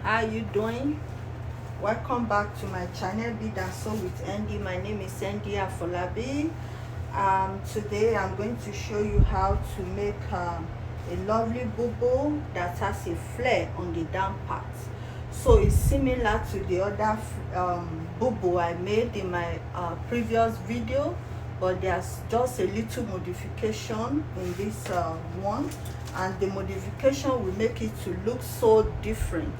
How you doing? Welcome back to my channel, Be That So with Andy. My name is Andy Afolabi. Today I'm going to show you how to make a lovely bubu that has a flare on the down part. So it's similar to the other bubu I made in my previous video, but there's just a little modification in this one, and the modification will make it to look so different.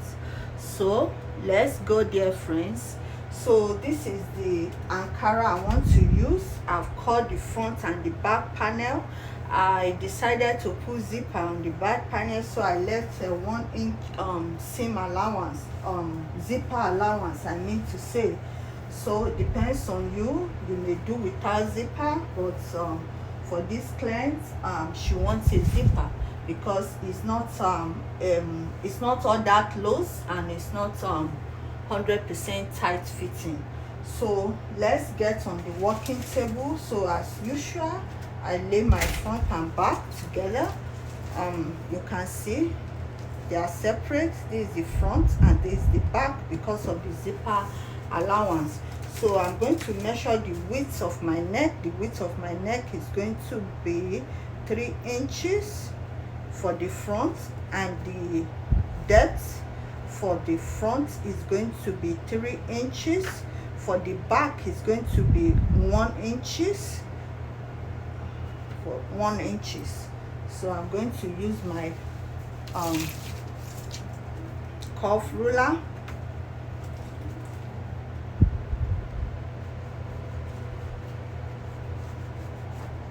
So let's go there, friends. So this is the Ankara I want to use. I've cut the front and the back panel. I decided to put zipper on the back panel, so I left a 1 inch seam allowance, zipper allowance I mean to say. So it depends on you. You may do without zipper, but for this client, she wants a zipper because it's not all that loose, and it's not 100% tight fitting. So let's get on the working table. So as usual, I lay my front and back together. You can see they are separate. This is the front and this is the back because of the zipper allowance. So I'm going to measure the width of my neck. The width of my neck is going to be 3 inches for the front, and the depth for the front is going to be 3 inches. For the back is going to be 1 inches for 1 inches. So I'm going to use my curve ruler.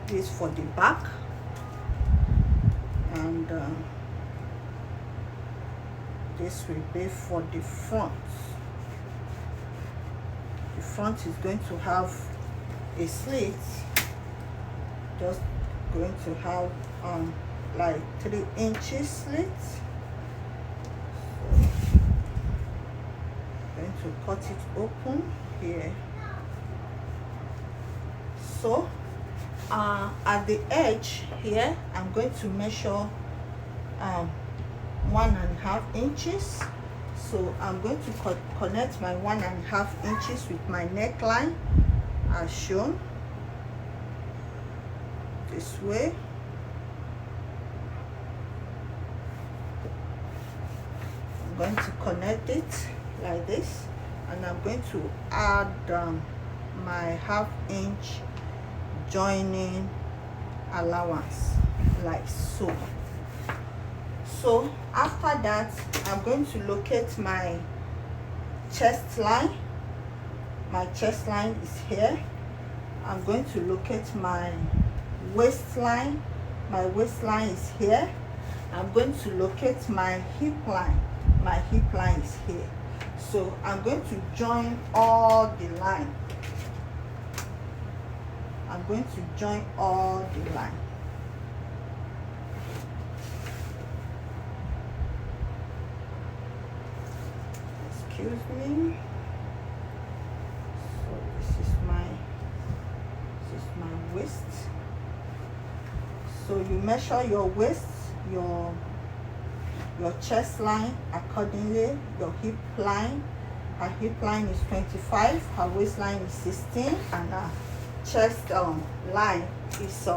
This for the back, and this will be for the front. The front is going to have a slit, just going to have like 3 inches slit. So I'm going to cut it open here. So at the edge here, I'm going to measure 1.5 inches. So I'm going to connect my 1.5 inches with my neckline as shown this way. I'm going to connect it like this, and I'm going to add my 1/2 inch joining allowance like so. So after that, I'm going to locate my chest line. My chest line is here. I'm going to locate my waistline. My waistline is here. I'm going to locate my hip line. My hip line is here. So I'm going to join all the line. I'm going to join all the line. Excuse me. So this is my waist. So you measure your waist, your chest line accordingly. Your hip line, her hip line is 25, her waistline is 16, and her chest line is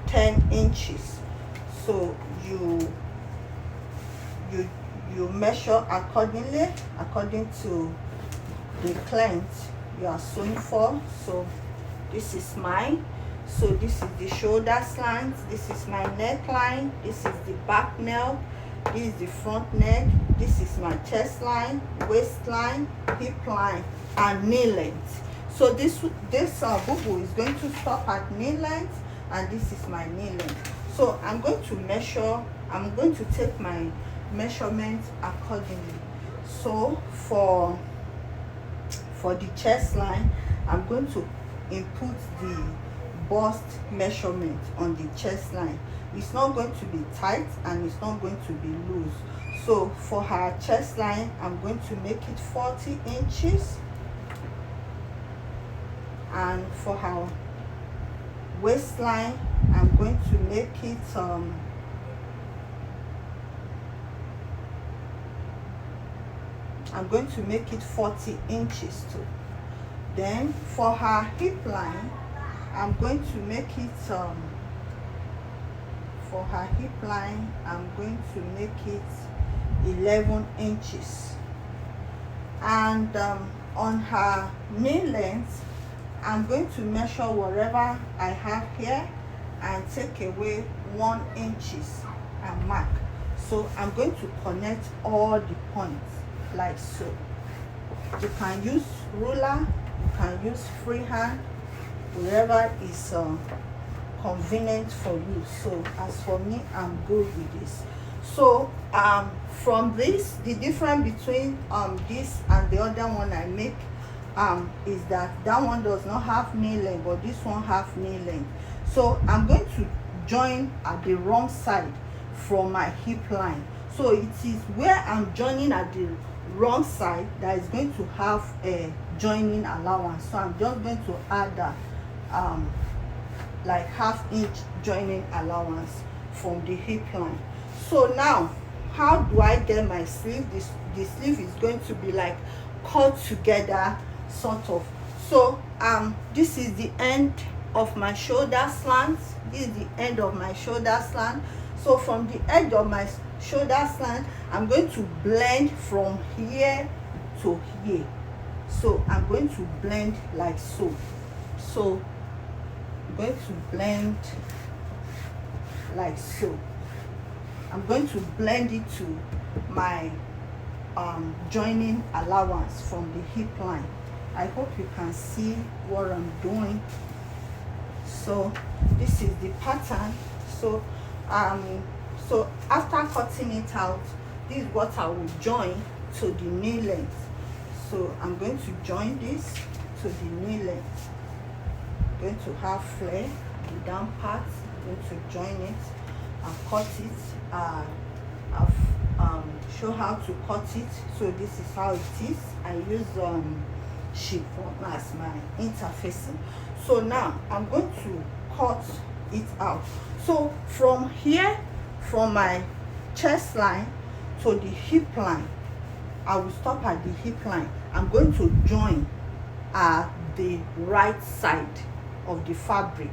10 inches. So you measure accordingly, according to the length you are sewing for. So this is mine. So this is the shoulder slant, this is my neckline, this is the back neck, this is the front neck, this is my chest line, waistline, hip line, and knee length. So this bubu is going to stop at knee length, and this is my knee length. So I'm going to measure, I'm going to take my measurement accordingly. So for the chest line, I'm going to input the bust measurement on the chest line. It's not going to be tight and it's not going to be loose. So for her chest line, I'm going to make it 40 inches, and for her waistline, I'm going to make it I'm going to make it 40 inches too. Then for her hip line, I'm going to make it for her hip line, I'm going to make it 11 inches. And on her knee length, I'm going to measure whatever I have here and take away 1 inches and mark. So I'm going to connect all the points like so. You can use ruler, you can use freehand, wherever is convenient for you. So as for me, I'm good with this. So from this, the difference between this and the other one I make is that one does not have knee length, but this one have knee length. So I'm going to join at the wrong side from my hip line. So it is where I'm joining at the wrong side that is going to have a joining allowance. So I'm just going to add that like 1/2 inch joining allowance from the hip line. So now, how do I get my sleeve? The sleeve is going to be like cut together sort of. So this is the end of my shoulder slant. This is the end of my shoulder slant. So from the edge of my shoulder slant, I'm going to blend from here to here. So I'm going to blend like so. So I'm going to blend like so. I'm going to blend it to my joining allowance from the hip line. I hope you can see what I'm doing. So this is the pattern. So so after cutting it out, this is what I will join to the knee length. So I'm going to join this to the knee length. I'm going to have flare the down part. I'm going to join it and cut it. I've show how to cut it. So this is how it is. I use chiffon as my interfacing. So now I'm going to cut it out. So from here, from my chest line to the hip line, I will stop at the hip line. I'm going to join at the right side of the fabric.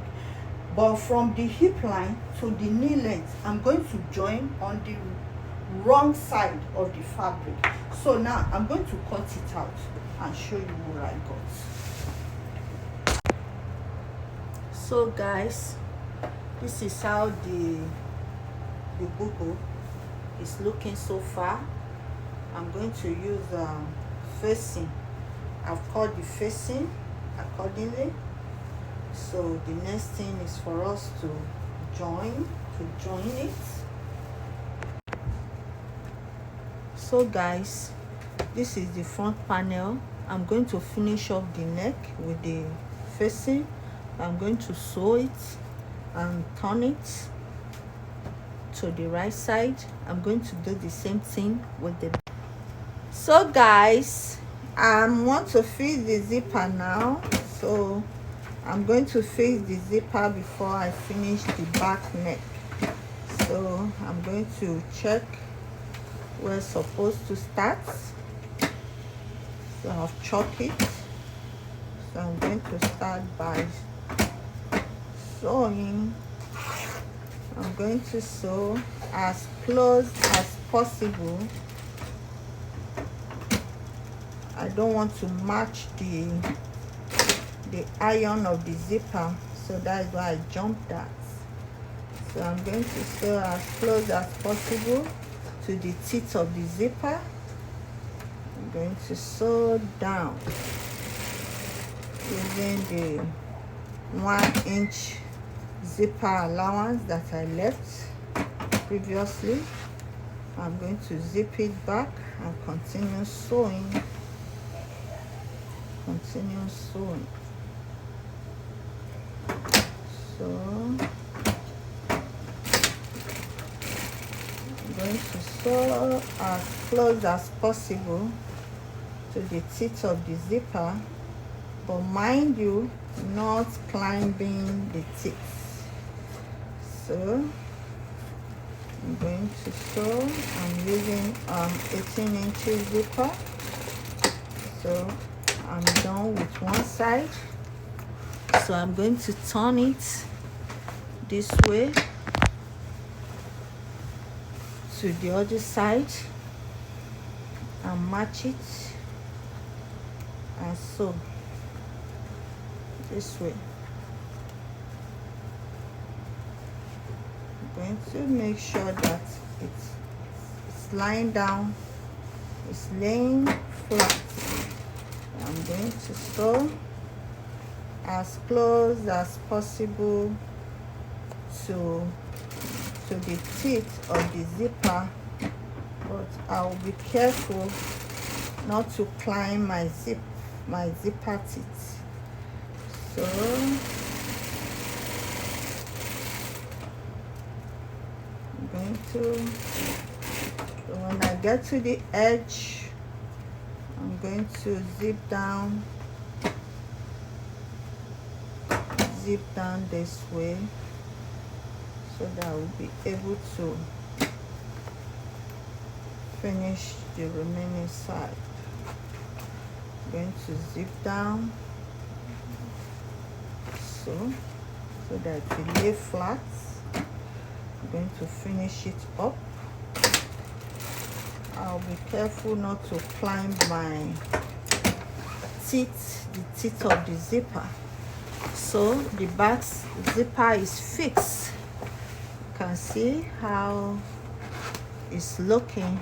But from the hip line to the knee length, I'm going to join on the wrong side of the fabric. So now I'm going to cut it out and show you what I got. So guys, this is how the bubu is looking so far. I'm going to use facing. I've cut the facing accordingly. So the next thing is for us to join it. So guys, this is the front panel. I'm going to finish off the neck with the facing. I'm going to sew it and turn it to the right side. I'm going to do the same thing with the. So guys, I want to fix the zipper now. So I'm going to fix the zipper before I finish the back neck. So I'm going to check where it's supposed to start. So I've chalked it. So I'm going to start by sewing. I'm going to sew as close as possible. I don't want to match the iron of the zipper, so that's why I jumped that. So I'm going to sew as close as possible to the teeth of the zipper. I'm going to sew down using the 1 inch zipper allowance that I left previously. I'm going to zip it back and continue sewing. Continue sewing. So I'm going to sew as close as possible to the teeth of the zipper, but mind you, not climbing the teeth. So I'm going to sew. I'm using 18 inches zipper. So I'm done with one side, so I'm going to turn it this way to the other side and match it, and so this way. I'm going to make sure that it's lying down, it's laying flat. I'm going to sew as close as possible to the teeth of the zipper, but I'll be careful not to climb my zipper teeth. So I'm going to, so when I get to the edge, I'm going to zip down this way, so that I will be able to finish the remaining side. I'm going to zip down so that it will lay flat. I'm going to finish it up. I'll be careful not to climb my the teeth of the zipper. So the back zipper is fixed. You can see how it's looking.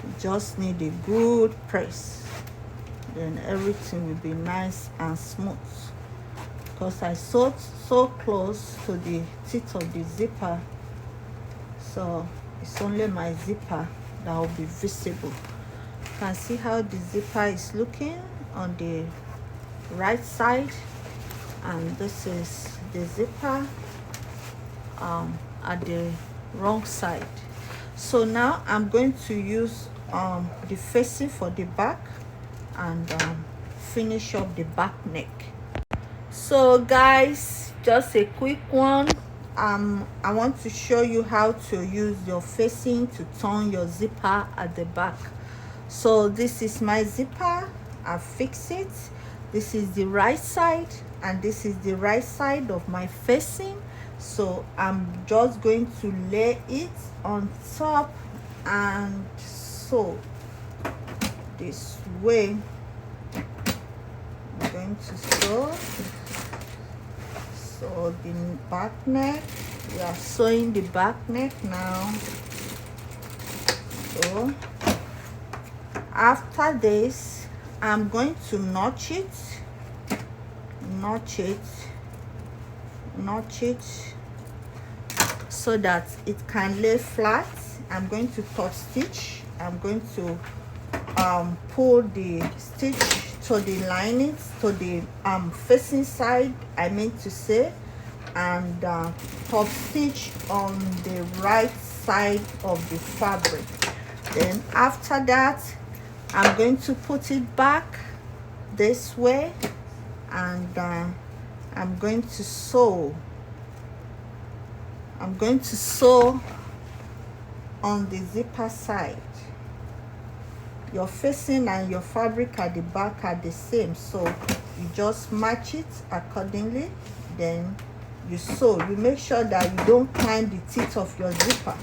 You just need a good press, then everything will be nice and smooth. Because I sewed so close to the teeth of the zipper, so it's only my zipper that will be visible. You can see how the zipper is looking on the right side, and this is the zipper at the wrong side. So now I'm going to use the facing for the back and finish up the back neck. So guys, just a quick one. I want to show you how to use your facing to turn your zipper at the back. So this is my zipper. I fix it. This is the right side and this is the right side of my facing. So I'm just going to lay it on top and sew this way. I'm going to sew the back neck. We are sewing the back neck now. So after this, I'm going to notch it, so that it can lay flat. I'm going to top stitch. I'm going to pull the stitch to the lining, to the facing side, I mean to say, and top stitch on the right side of the fabric. Then after that, I'm going to put it back this way, and I'm going to sew on the zipper side. Your facing and your fabric at the back are the same, so you just match it accordingly. Then you sew. You make sure that you don't climb the teeth of your zipper.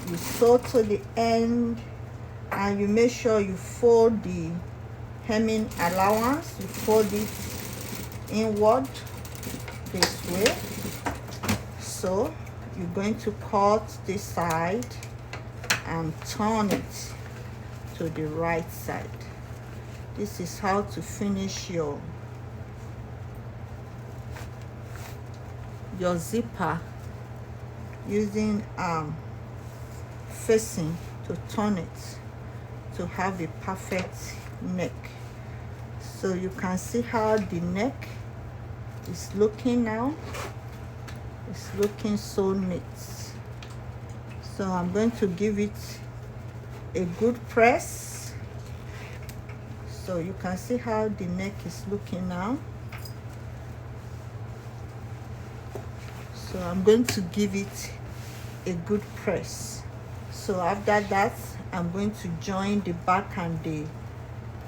You sew to the end, and you make sure you fold the hemming allowance. You fold it inward this way. So you're going to cut this side and turn it to the right side. This is how to finish your zipper, using facing to turn it to have a perfect neck. So you can see how the neck is looking now. It's looking so neat. So I'm going to give it a good press, so you can see how the neck is looking now. So I'm going to give it a good press. So after that, I'm going to join the back and the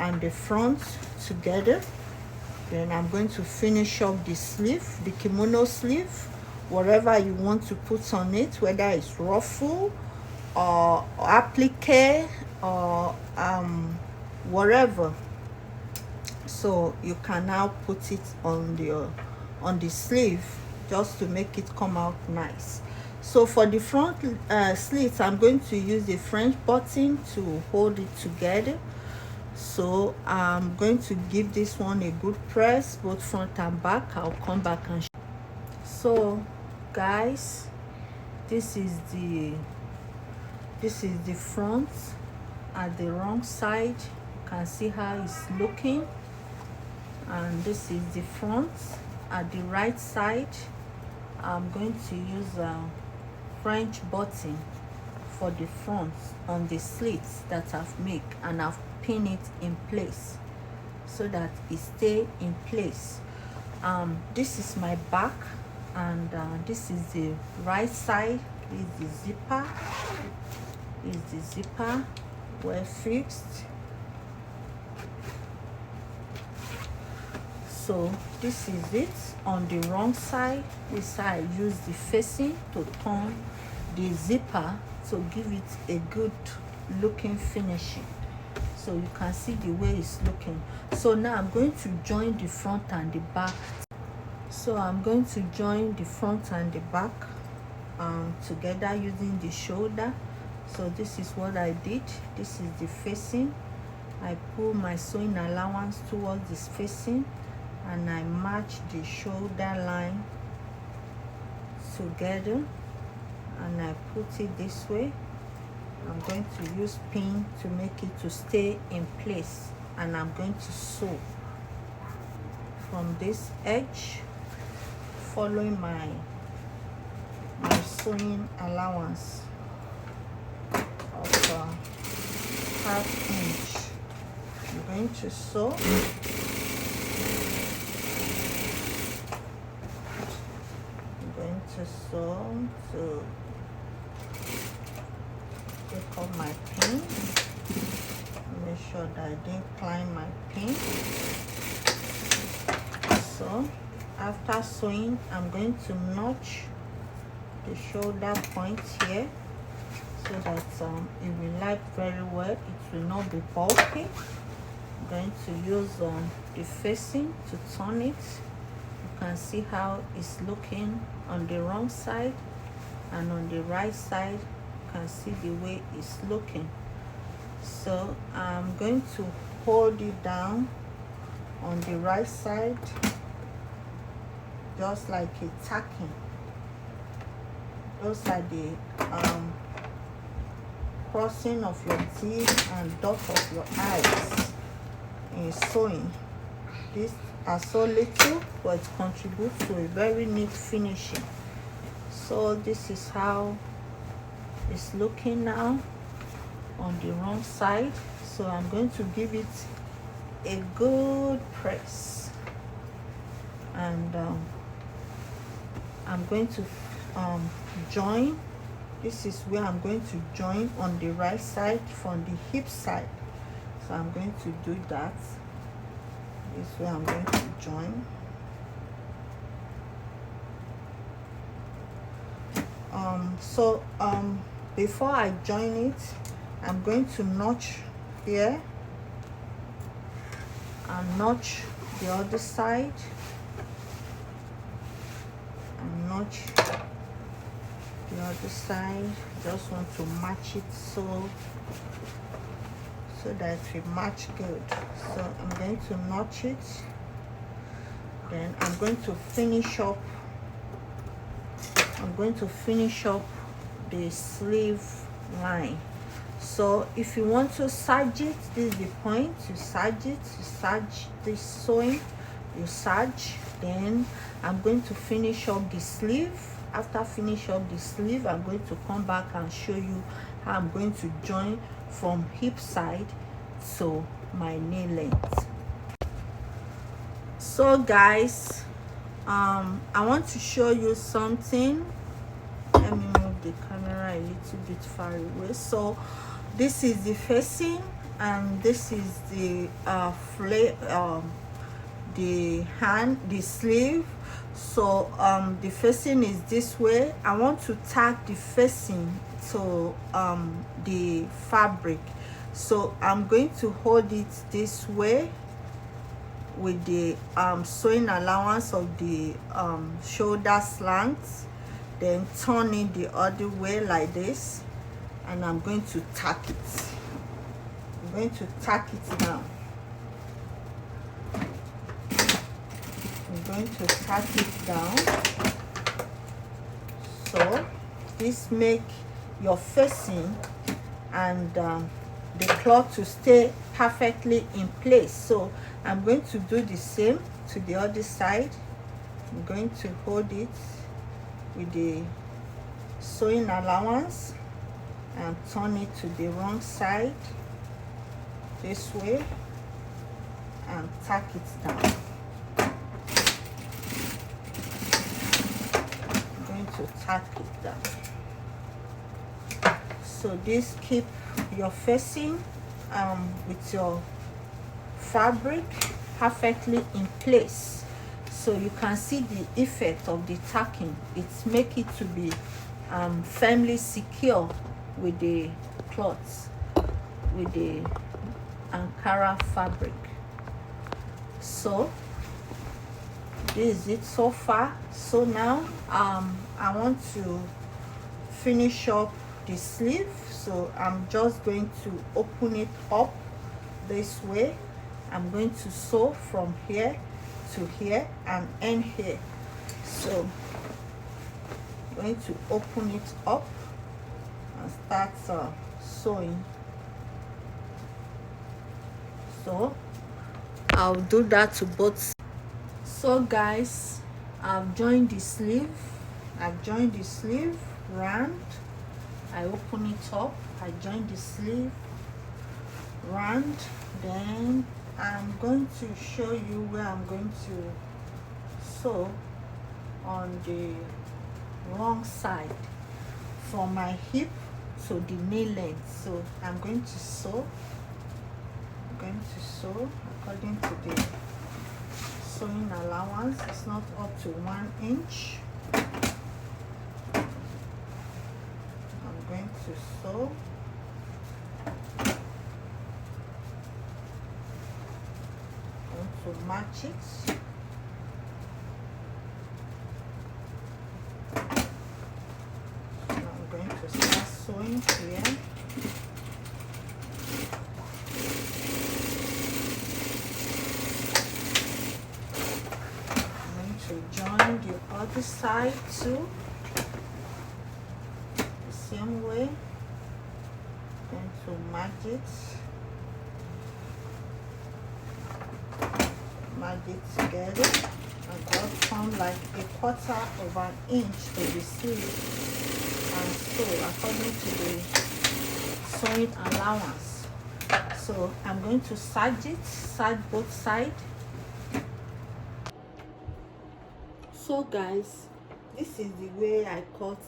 and the front together. Then I'm going to finish up the sleeve, the kimono sleeve, whatever you want to put on it, whether it's ruffle or applique or whatever. So you can now put it on the sleeve just to make it come out nice. So for the front slits, I'm going to use the French button to hold it together. So I'm going to give this one a good press, both front and back. I'll come back and show. So guys, this is the front at the wrong side. You can see how it's looking, and this is the front at the right side. I'm going to use a French button for the front on the slits that I've made, and I've pinned it in place so that it stay in place. This is my back, and this is the right side. Is the zipper well fixed. So this is it on the wrong side. This side I use the facing to turn the zipper to give it a good looking finishing, so you can see the way it's looking. So now I'm going to join the front and the back. So I'm going to join the front and the back together using the shoulder. So this is what I did. This is the facing. I pull my sewing allowance towards this facing, and I match the shoulder line together, and I put it this way. I'm going to use pin to make it to stay in place, and I'm going to sew from this edge, following my sewing allowance of ½ inch. I'm going to sew. To take off my pin, make sure that I didn't climb my pin. So after sewing, I'm going to notch the shoulder point here so that it will lie very well. It will not be bulky. I'm going to use the facing to turn it. You can see how it's looking on the wrong side, and on the right side you can see the way it's looking. So I'm going to hold it down on the right side, just like a tacking. Those are the crossing of your teeth and dot of your eyes in sewing. These are so little, but it contributes to a very neat finishing. So this is how it's looking now on the wrong side. So I'm going to give it a good press, and I'm going to join. This is where I'm going to join on the right side from the hip side. So I'm going to do that. This way I'm going to join. Before I join it, I'm going to notch here and notch the other side, and notch the other side. Just want to match it so that it will match good. So I'm going to notch it, then I'm going to finish up the sleeve line. So if you want to serge it, this is the point. You serge it, you serge this sewing, you serge. Then I'm going to finish up the sleeve. After finish up the sleeve, I'm going to come back and show you how I'm going to join from hip side to my knee length. So guys, I want to show you something. Let me move the camera a little bit far away. So this is the facing, and this is the the sleeve. So the facing is this way. I want to tack the facing to the fabric, so I'm going to hold it this way with the sewing allowance of the shoulder slant, then turn it the other way like this, and I'm going to tack it. I'm going to tack it down. I'm going to tack it down. So this make your facing and the cloth to stay perfectly in place. So I'm going to do the same to the other side. I'm going to hold it with the sewing allowance and turn it to the wrong side this way and tack it down. I'm going to tack it down. So this keep your facing with your fabric perfectly in place. So you can see the effect of the tacking. It's make it to be firmly secure with the cloth, with the Ankara fabric. So this is it so far. So now I want to finish up the sleeve, so I'm just going to open it up this way. I'm going to sew from here to here and end here. So I'm going to open it up and start sewing. So I'll do that to both. So guys, I've joined the sleeve. I've joined the sleeve round. I open it up, I join the sleeve round, then I'm going to show you where I'm going to sew on the wrong side from my hip to the knee length. So I'm going to sew. I'm going to sew according to the sewing allowance. It's not up to 1 inch. I'm going to sew. To match it. So I'm going to start sewing here. I'm going to join the other side too, the same way. I'm going to match it. Match it together and just come like 1/4 inch to the sleeve and sew according to the sewing allowance. So I'm going to serge it, serge both sides. So guys, this is the way I cut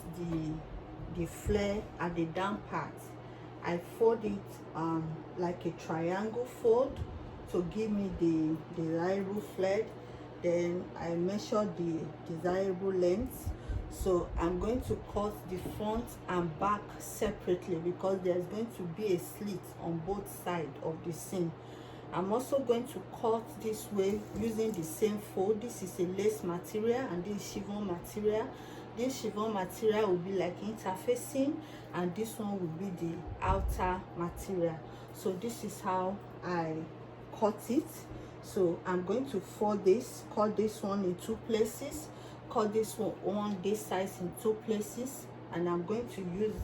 the flare at the down part. I fold it like a triangle fold to give me the desirable flare. Then I measure the desirable length. So I'm going to cut the front and back separately because there's going to be a slit on both sides of the seam. I'm also going to cut this way using the same fold. This is a lace material and this is chiffon material. This chiffon material will be like interfacing and this one will be the outer material. So this is how I cut it. So I'm going to fold this, cut this one in 2 places, cut this one this size in 2 places, and I'm going to use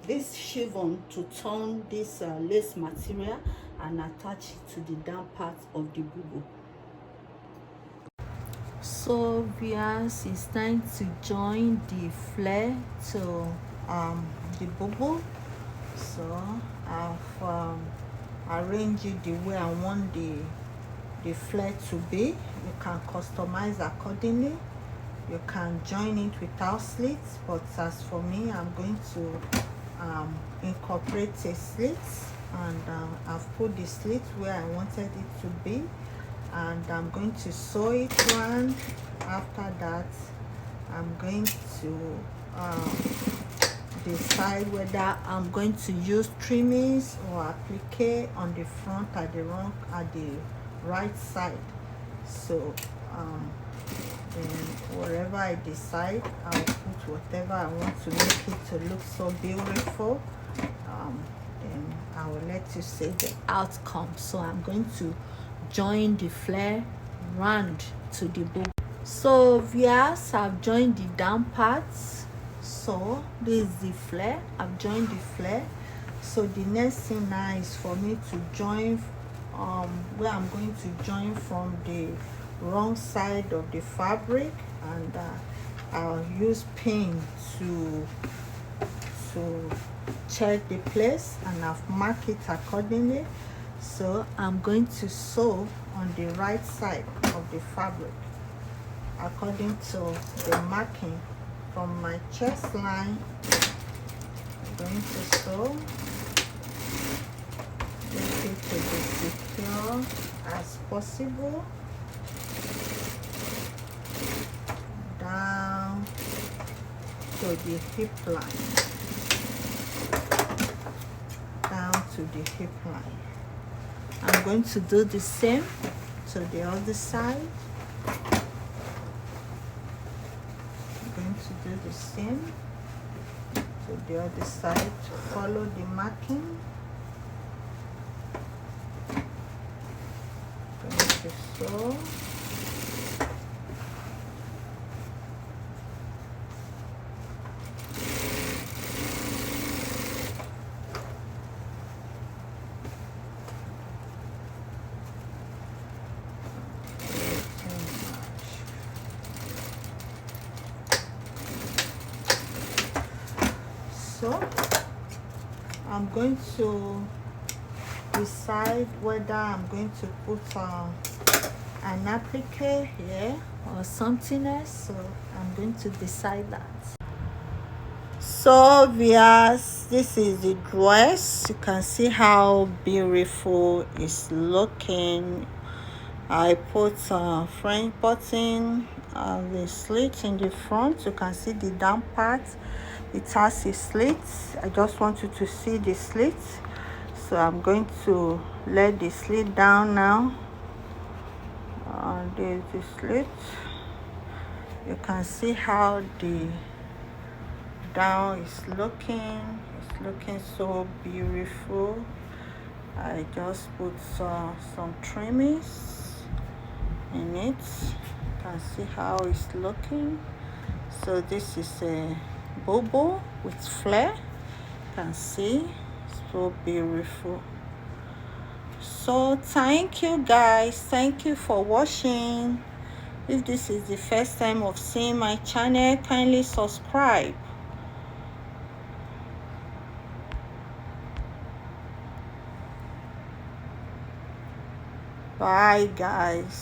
this chiffon to turn this lace material and attach it to the down part of the bubu. So viewers, it's time to join the flare to the bubu. So I've arranged it the way I want the flare to be. You can customize accordingly. You can join it without slits, but as for me, I'm going to incorporate a slit, and I've put the slit where I wanted it to be, and I'm going to sew it round. After that, I'm going to decide whether I'm going to use trimmings or applique on the front at the right side. So then wherever I decide, I'll put whatever I want to make it to look so beautiful. Then I will let you see the outcome. So I'm going to join the flare round to the bow. So viewers, I've joined the down parts. So this is the flare. I've joined the flare. So the next thing now is for me to join where I'm going to join from the wrong side of the fabric, and I'll use pin to check the place, and I've marked it accordingly. So I'm going to sew on the right side of the fabric according to the marking from my chest line. I'm going to sew, make it to be secure as possible down to the hip line, down to the hip line. I'm going to do the same to the other side. I'm going to do the same to the other side to follow the marking. I'm going to sew. So I'm going to decide whether I'm going to put an applique here or something else. So I'm going to decide that. So viewers, this is the dress. You can see how beautiful it's looking. I put French button, the slit in the front. You can see the down part. It has a slit. I just want you to see the slit. So I'm going to let the slit down now. There's the slit. You can see how the down is looking. It's looking so beautiful. I just put some trimmings in it. You can see how it's looking. So this is a bubu with flare. You can see, so beautiful. So thank you guys, thank you for watching. If this is the first time of seeing my channel, kindly subscribe. Bye guys.